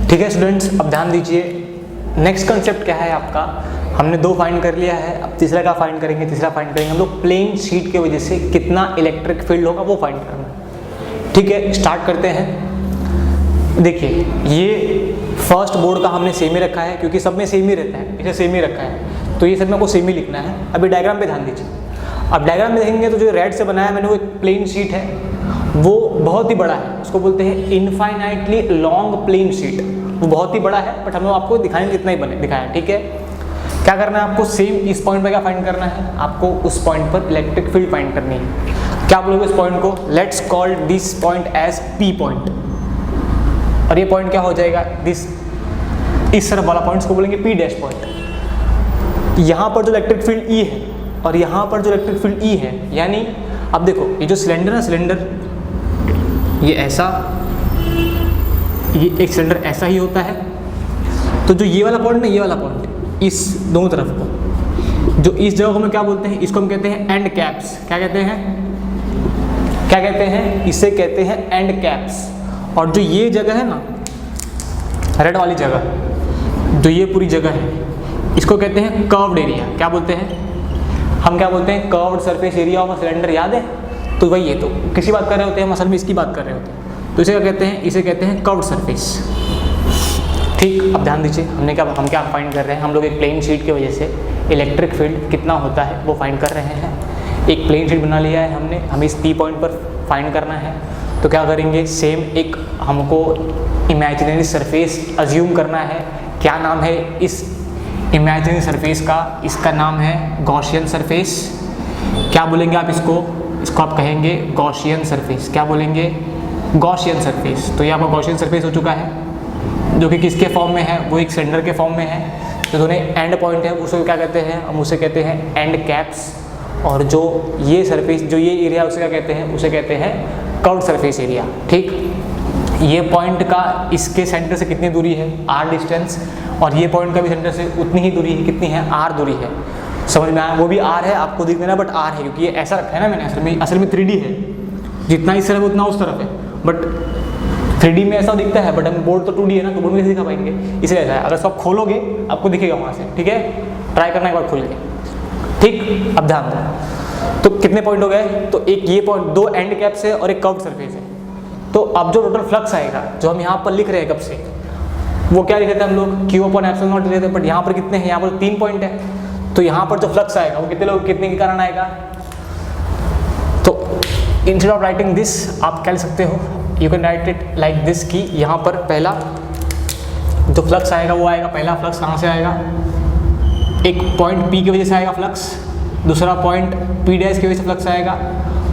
ठीक है स्टूडेंट्स, अब ध्यान दीजिए। नेक्स्ट कंसेप्ट क्या है आपका, हमने 2 फाइंड कर लिया है, अब तीसरा का फाइंड करेंगे। तीसरा फाइंड करेंगे हम लोग प्लेन शीट की वजह से कितना इलेक्ट्रिक फील्ड होगा वो फाइंड करना है। ठीक है, स्टार्ट करते हैं। देखिए ये फर्स्ट बोर्ड का हमने सेम ही रखा है क्योंकि सब में सेम ही रहता है, इसे सेम ही रखा है, तो ये सब में को सेम ही लिखना है। अभी डायग्राम पे ध्यान दीजिए। अब डायग्राम में देखेंगे तो जो रेड से बनाया मैंने वो एक प्लेन शीट है, वो बहुत ही बड़ा है, उसको बोलते हैं इनफाइनाइटली लॉन्ग प्लेन शीट। वो बहुत ही बड़ा है बट हम लोग आपको दिखाएंगे कितना ही दिखाया। ठीक है, क्या करना है आपको, सेम इस पॉइंट पर क्या फाइंड करना है, आपको उस पॉइंट पर इलेक्ट्रिक फील्ड फाइंड करनी है। क्या बोलोगे इस पॉइंट को, let's call this point as P point, और ये पॉइंट क्या हो जाएगा, इस तरफ वाला पॉइंट को बोलेंगे पी डैश पॉइंट। यहाँ पर जो इलेक्ट्रिक फील्ड ई है और यहाँ पर जो इलेक्ट्रिक फील्ड ई है, यानी अब देखो ये जो सिलेंडर है, सिलेंडर ये ऐसा, ये एक सिलेंडर ऐसा ही होता है, तो जो ये वाला पॉइंट ना, ये वाला पॉइंट इस दोनों तरफ को, जो इस जगह को हम क्या बोलते हैं, इसको हम कहते हैं एंड कैप्स। क्या कहते हैं, क्या कहते हैं, इसे कहते हैं एंड कैप्स। और जो ये जगह है ना, रेड वाली जगह, जो ये पूरी जगह है, इसको कहते हैं कर्व्ड एरिया। क्या बोलते हैं, हम क्या बोलते हैं, curved surface area of cylinder. याद है, तो वही है। तो किसी बात कर रहे होते हैं हम, असल में इसकी बात कर रहे होते हैं, तो इसे क्या कहते हैं, इसे कहते हैं कर्व्ड सरफेस। ठीक, अब ध्यान दीजिए, हम क्या फाइंड कर रहे हैं, हम लोग एक प्लेन शीट की वजह से इलेक्ट्रिक फील्ड कितना होता है वो फाइंड कर रहे हैं। एक प्लेन शीट बना लिया है हमने, हमें इस पी पॉइंट पर फाइंड करना है। तो क्या करेंगे, सेम एक हमको इमेजिनरी सरफेस अज्यूम करना है। क्या नाम है इस इमेजिनरी सरफेस का, इसका नाम है गॉसियन सरफेस। क्या बोलेंगे आप इसको आप कहेंगे गॉसियन सरफेस। क्या बोलेंगे, गॉसियन सरफेस। तो ये आपका गॉसियन सरफेस हो चुका है, जो कि किसके फॉर्म में है, वो एक सिलेंडर के फॉर्म में है। जो दोनों एंड पॉइंट है उसको क्या कहते हैं, हम उसे कहते हैं एंड कैप्स। और जो ये सरफेस, जो ये एरिया उसे क्या कहते हैं, उसे कहते हैं कर्व्ड सरफेस एरिया। ठीक, ये पॉइंट का इसके सेंटर से कितनी दूरी है, r डिस्टेंस, और ये पॉइंट का भी सेंटर से उतनी ही दूरी है, कितनी है, r दूरी है। समझ में आया, वो भी r है, आपको दिख देना बट r है, क्योंकि ये ऐसा रखा है ना मैंने, असल में 3D है, जितना इस तरफ उतना उस तरफ है, बट 3D में ऐसा दिखता है, बट हम बोर्ड तो 2D है ना, तो बोर्ड में कैसे दिखा पाएंगे, इसलिए ऐसा है। अगर सब खोलोगे आपको दिखेगा वहाँ से। ठीक है, ट्राई करना एक बार खोल के। ठीक, अब ध्यान दो, तो कितने पॉइंट हो गए, तो एक ये पॉइंट, 2 एंड कैप्स है और एक कर्व्ड सरफेस है। तो अब जो टोटल फ्लक्स आएगा, जो हम यहाँ पर लिख रहे हैं कब से, वो क्या लिखे थे हम लोग, Q/ε0 लिखे थे, बट यहाँ पर कितने हैं, यहाँ पर 3 पॉइंट है, तो यहाँ पर जो फ्लक्स आएगा वो कितने के कारण आएगा। तो इंस्टेड ऑफ राइटिंग दिस आप क्या लिख सकते हो, you can write it like this, कि यहाँ पर पहला जो फ्लक्स आएगा वो आएगा, पहला फ्लक्स कहाँ से आएगा, एक पॉइंट P की वजह से आएगा फ्लक्स, दूसरा पॉइंट P' की वजह से फ्लक्स आएगा,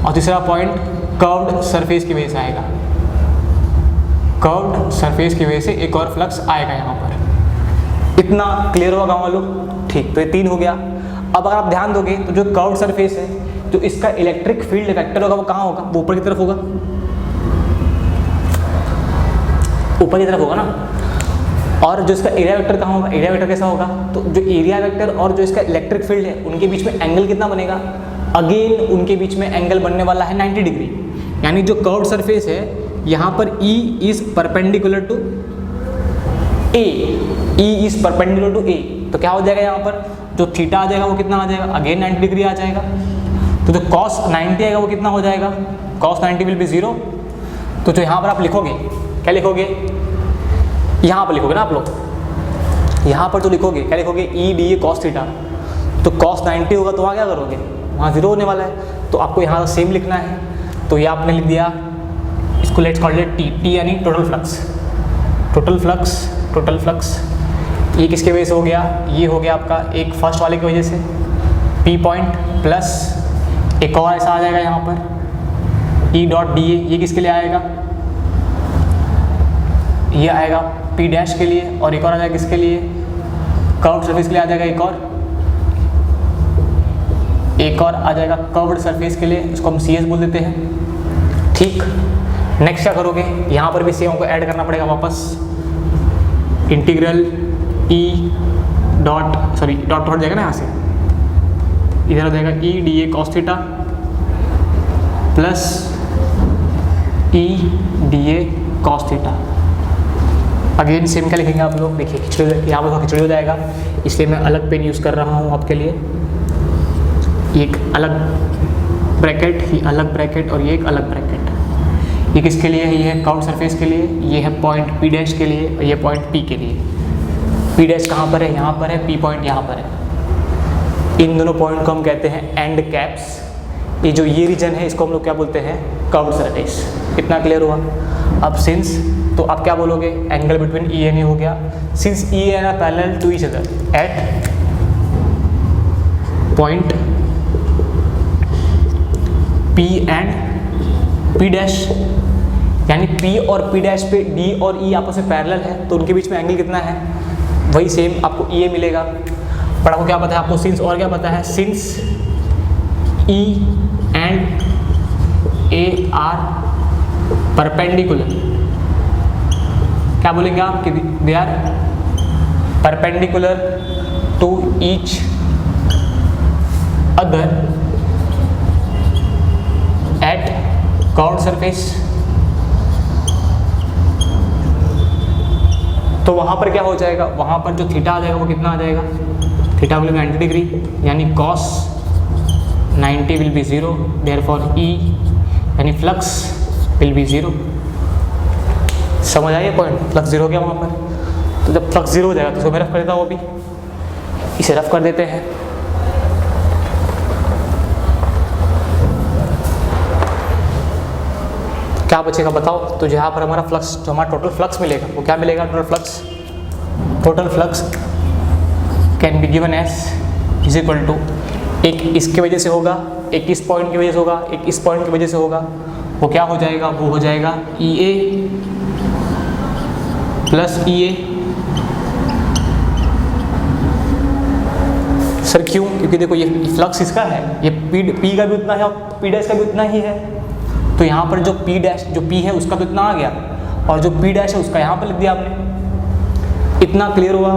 और तीसरा पॉइंट कर्व्ड सरफेस की वजह से आएगा। कर्व्ड सरफेस की वजह से एक और फ्लक्स आएगा यहाँ पर। इतना क्लियर होगा गाँव वालों। ठीक, तो ये 3 हो गया। अब अगर आप ध्यान दोगे तो जो कर्व्ड सरफेस है, जो इसका इलेक्ट्रिक फील्ड वेक्टर होगा वो कहाँ होगा, वो ऊपर की तरफ होगा, ऊपर की तरफ होगा ना। और जो इसका एरिया वेक्टर कहाँ होगा, एरिया वेक्टर कैसा होगा, तो जो एरिया वेक्टर और जो इसका इलेक्ट्रिक फील्ड है उनके बीच में एंगल कितना बनेगा, अगेन उनके बीच में एंगल बनने वाला है 90 डिग्री। यानी जो कर्व्ड सरफेस है यहाँ पर E is perpendicular to A, E is perpendicular to A, तो क्या हो जाएगा यहाँ पर, जो थीटा आ जाएगा वो कितना आ जाएगा, अगेन 90 डिग्री आ जाएगा। तो जो cos 90 आएगा वो कितना हो जाएगा, cos 90 विल बी 0। तो जो यहाँ पर आप लिखोगे, क्या लिखोगे, यहाँ पर लिखोगे ना आप लोग, यहाँ पर जो लिखोगे क्या लिखोगे, E/dA cos थीटा। तो cos 90 होगा तो वहाँ क्या करोगे, वहाँ 0 होने वाला है, तो आपको यहाँ सेम लिखना है। तो ये आपने लिख दिया, इसको लेट्स कॉल इट T यानी total flux. Total flux, total flux ये किसके वजह से हो गया, ये हो गया आपका एक फर्स्ट वाले की वजह से, P पॉइंट प्लस एक और ऐसा आ जाएगा यहाँ पर E.dA, ये किसके लिए आएगा, ये आएगा P' के लिए, और एक और आ जाएगा किसके लिए, कर्व्ड सरफेस के लिए आ जाएगा, एक और आ जाएगा कर्व्ड सरफेस के लिए, इसको हम CS बोल देते हैं। ठीक, नेक्स्ट क्या करोगे, यहाँ पर भी सेम को ऐड करना पड़ेगा वापस, इंटीग्रल डॉट हो जाएगा ना, यहाँ से इधर हो जाएगा E/dA cos theta plus E/dA cos theta. Again same क्या लिखेंगे आप लोग, देखिए खिचड़ी, यहाँ पर खिचड़ी हो जाएगा, इसलिए मैं अलग पेन यूज़ कर रहा हूँ आपके लिए। एक अलग ब्रैकेट, ये अलग ब्रैकेट और ये एक अलग ब्रैकेट। ये किसके लिए है, ये है कर्व्ड सरफेस के लिए, ये है पॉइंट P डैश के लिए और ये पॉइंट P के लिए। P डैश कहाँ पर है, यहाँ पर है, P पॉइंट यहाँ पर है। इन दोनों पॉइंट को हम कहते हैं एंड कैप्स। ये जो ये रीजन है इसको हम लोग क्या बोलते हैं, कर्व्ड सरफेस। कितना क्लियर हुआ। अब सिंस, तो आप क्या बोलोगे, angle between E and A हो गया। Since E and A parallel to each other at point P and P dash, यानी P और P डैश पे D और E आपस में पैरेलल है, तो उनके बीच में एंगल कितना है, वही सेम आपको EA मिलेगा। पर आपको क्या पता है, आपको सिंस और क्या पता है, since E and A are perpendicular, क्या बोलेंगे आप कि they are perpendicular to each other at curved surface. तो वहाँ पर क्या हो जाएगा, वहाँ पर जो थीटा आ जाएगा वो कितना आ जाएगा, थीटा विल बी 90 डिग्री, यानी cos 90 will be 0, therefore E यानी फ्लक्स विल बी 0। समझ आइए पॉइंट, फ्लक्स 0 हो गया वहाँ पर। तो जब फ्लक्स 0 हो जाएगा तो इसको मैं रफ कर देता हूँ, वो भी इसे रफ कर देते हैं। क्या बचेगा बताओ, तो यहाँ पर हमारा फ्लक्स, जो हमारा टोटल फ्लक्स मिलेगा वो क्या मिलेगा, total flux can be given as is equal to, एक इसके वजह से होगा, एक इस पॉइंट की वजह से होगा, एक इस पॉइंट की वजह से होगा, वो क्या हो जाएगा, वो हो जाएगा EA प्लस EA। सर क्यों, क्योंकि देखो ये फ्लक्स इसका है, ये P का भी उतना है और P डैश का भी उतना ही है, तो यहाँ पर जो P डैश, जो P है उसका तो इतना आ गया और जो P डैश है उसका यहाँ पर लिख दिया आपने। इतना क्लियर हुआ।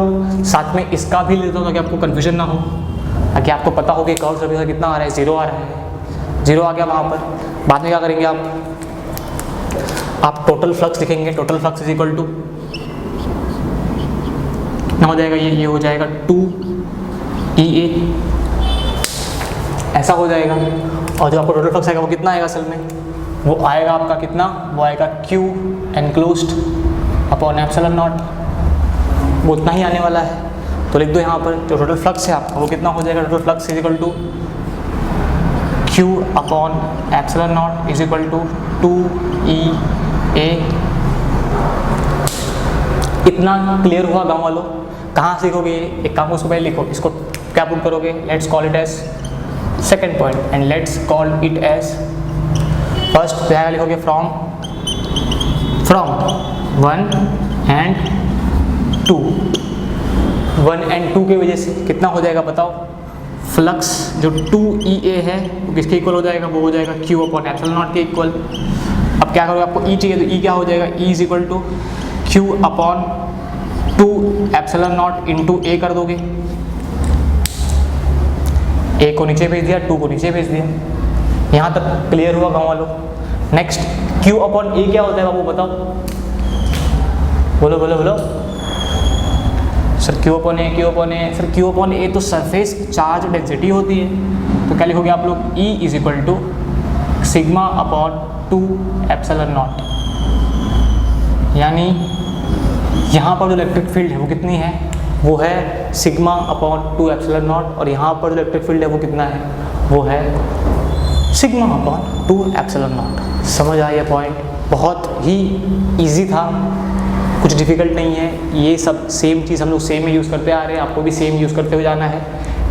साथ में इसका भी लेता हूँ ताकि आपको कन्फ्यूजन ना हो, ताकि आपको पता हो कि कर्व्ड सरफेस का कितना आ रहा है, 0 आ रहा है, 0 आ गया वहाँ पर। बाद में क्या करेंगे आप टोटल फ्लक्स लिखेंगे, total flux is equal to कितना हो जाएगा, ये हो जाएगा 2EA, ऐसा हो जाएगा। और जो आपको टोटल फ्लक्स आएगा वो कितना आएगा असल में, वो आएगा आपका कितना, वो आएगा Q enclosed upon epsilon not, वो उतना ही आने वाला है। तो लिख दो यहाँ पर जो टोटल फ्लक्स है आपका वो कितना हो जाएगा, total flux is equal to Q upon epsilon naught is equal to 2EA। इतना क्लियर हुआ गाँव वालों। कहाँ सीखोगे, एक काम उसको पहले लिखो, इसको क्या पुट करोगे, let's call it as second point and let's call it as first. क्या लिखोगे, फ्रॉम 1 एंड 2, 1 एंड 2 की वजह से कितना हो जाएगा बताओ, फ्लक्स जो 2EA है वो किसके इक्वल हो जाएगा, वो हो जाएगा Q अपॉन एप्सिलॉन नॉट के इक्वल। अब क्या करोगे, आपको E चाहिए तो E क्या हो जाएगा, E is equal to Q upon 2 epsilon naught into A कर दोगे, A को नीचे भेज दिया, 2 को नीचे भेज दिया। यहाँ तक क्लियर हुआ गाँव वालों। नेक्स्ट Q अपॉन A क्या होता है बाबू बताओ, बोलो बोलो बोलो sir. Q upon A, sir Q upon A तो सरफेस चार्ज डेंसिटी होती है, तो क्या लिखोगे आप लोग, E is equal to sigma upon 2 epsilon naught, यानी यहाँ पर जो इलेक्ट्रिक फील्ड है वो कितनी है, वो है सिग्मा अपॉन 2 एप्सिलॉन नॉट, और यहाँ पर जो इलेक्ट्रिक फील्ड है वो कितना है, वो है सिग्मा अपॉन 2 एप्सिलॉन नॉट। समझ आया पॉइंट, बहुत ही इजी था, कुछ डिफिकल्ट नहीं है। ये सब सेम चीज़ हम लोग सेम ही यूज़ करते आ रहे हैं, आपको भी सेम यूज़ करते हुए जाना है।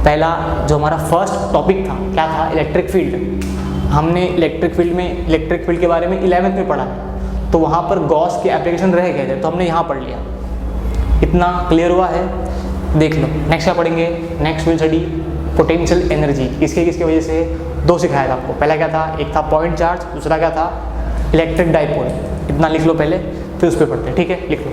पहला जो हमारा फर्स्ट टॉपिक था क्या था, इलेक्ट्रिक फील्ड। हमने इलेक्ट्रिक फील्ड के बारे में 11th में पढ़ा, तो वहाँ पर गॉस के एप्लीकेशन रह गए थे तो हमने यहाँ पढ़ लिया। इतना क्लियर हुआ है, देख लो। नेक्स्ट क्या पढ़ेंगे, next will study potential energy. किसके वजह से, 2 सिखाया था आपको। पहला क्या था, एक था पॉइंट चार्ज, दूसरा क्या था इलेक्ट्रिक डाइपोल। इतना लिख लो पहले, फिर उस पर पढ़ते हैं, ठीक है, लिख लो।